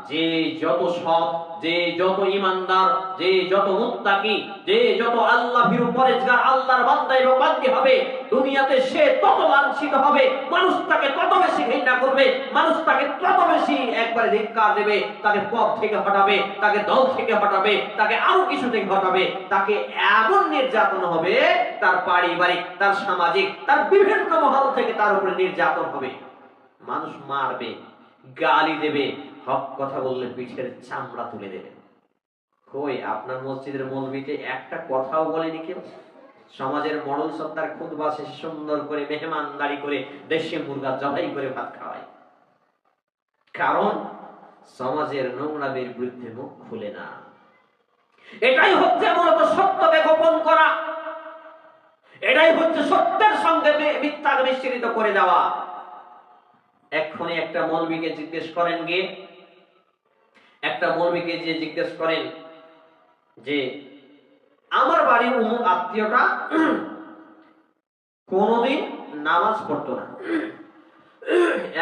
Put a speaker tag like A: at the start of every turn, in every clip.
A: যে যত সৎ, যে যত ঈমানদার, যে যত মুত্তাকি, যে যত আল্লাহ ভীরু পরেজগার আল্লাহর বান্দা এবং বান্দী হবে, দুনিয়াতে সে তত লাঞ্ছিত হবে, মানুষ তাকে তত বেশি ঘৃণা করবে, মানুষ তাকে তত বেশি একবারে ধিক্কার দেবে, তাকে পথ থেকে হটাবে, তাকে দল থেকে হটাবে, তাকে আরো কিছু থেকে হটাবে, তাকে এমন নির্যাতন হবে, তার পারিবারিক, তার সামাজিক, তার বিভিন্ন মহল থেকে তার উপরে নির্যাতন হবে। মানুষ মারবে, গালি দেবে, হক কথা বললে পিঠের চামড়া তুলে দেবে। কই আপনার মসজিদের মৌলবীতে একটা কথাও বলেনি কেউ? সমাজের মডেল সত্তার খুতবা শেষে সুন্দর করে মেহমানদারি করে দেশে মুরগা জবাই করে ভাত খাওয়ায়। কারণ সমাজের নোংরামের বিরুদ্ধে মুখ খুলে না। এটাই হচ্ছে মূলত সত্যকে গোপন করা, এটাই হচ্ছে সত্যের সঙ্গে মিথ্যাকে মিশ্রিত করে দেওয়া। এক্ষুনি একটা মৌলবীকে জিজ্ঞেস করেন গিয়ে, একটা মৌলবীকে যে জিজ্ঞেস করেন যে আমার বাড়ির অমুক আত্মীয়টা কোনদিন নামাজ পড়তো না,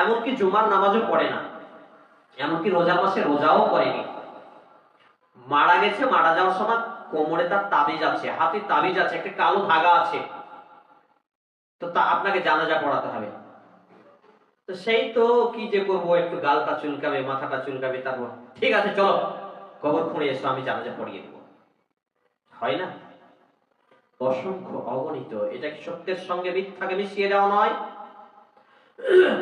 A: এমনকি জুমার নামাজও পড়ে না, এমনকি রোজার মাসে রোজাও করেনি, মারা গেছে, মারা যাওয়ার সময় কোমরে তার তাবিজ আছে, হাতে তাবিজ আছে, একটা কালো ধাগা আছে, তো তা আপনাকে জানাজা পড়াতে হবে। তো সেই তো কি যে করবো, একটু গালটা চুলকাবে, মাথাটা চুলকাবে, তারপর ঠিক আছে চলো কবর খুঁড়ে এসো, আমি জানাজা পড়িয়ে দেবো। হয় না? অসংখ্য অগণিত। এটা কি সত্যের সঙ্গে মিথ্যাকে মিশিয়ে দেওয়া নয়?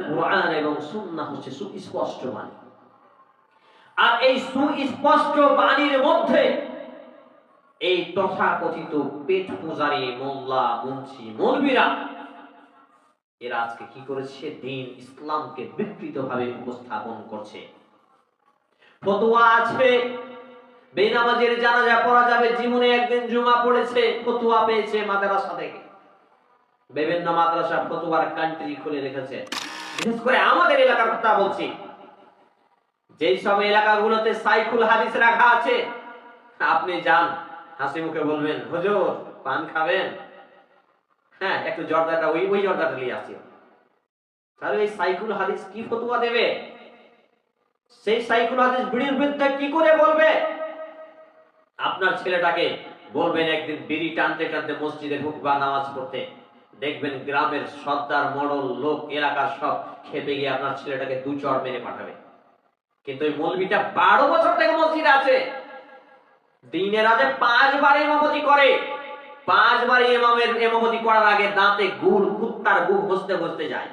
A: কুরআন এবং সুন্নাহ হচ্ছে সুস্পষ্ট বাণী, আর এই সুস্পষ্ট বাণীর মধ্যে এই তথাকথিত পেট পূজারী মোল্লা, মুন্সি, মৌলবীরা এরা আজকে কি করেছে? দ্বীন ইসলামকে বিকৃত ভাবে উপস্থাপন করছে। ফতোয়া আছে বেনামাজের জানাজা পড়া যাবে, জীবনে একদিন জুমা পড়েছে, ফতোয়া পেয়েছে মাদ্রাসা থেকে, বিভিন্ন মাদ্রাসা ফতোয়ার কান্ট্রি খুলে রেখেছে। বিশেষ করে আমাদের এলাকার কথা বলছি, যেই সব এলাকাগুলোতে সাইকুল হাদিস রাখা আছে, আপনি যান, হাসি মুখে বলবেন হুজুর পান খাবেন, হ্যাঁ একটু জর্দাটা ওই জর্দাটা নিয়ে আসি। তাহলে এই সাইকুল হাদিস কি ফতোয়া দেবে? সেই সাইকুল হাদিস বিড়ির বিরুদ্ধে কি করে বলবে? আপনার ছেলেটাকে বলবেন একদিন বিড়ি টানতে টানতে মসজিদে ঢুকবা নামাজ পড়তে, দেখবেন গ্রামের সর্দার মডল লোক এলাকার সব খেপে গিয়ে আপনার ছেলেটাকে দু চড় মেরে পাঠাবে। কিন্তু ওই মৌলবীটা 12 বছর থেকে মসজিদে আছে, দিনের রাতে 5 বার ইমামতি করে, 5 বার ইমামের ইমামতি করার আগে দাঁতে গুড় কুত্তার গু ঘষতে ঘষতে যায়।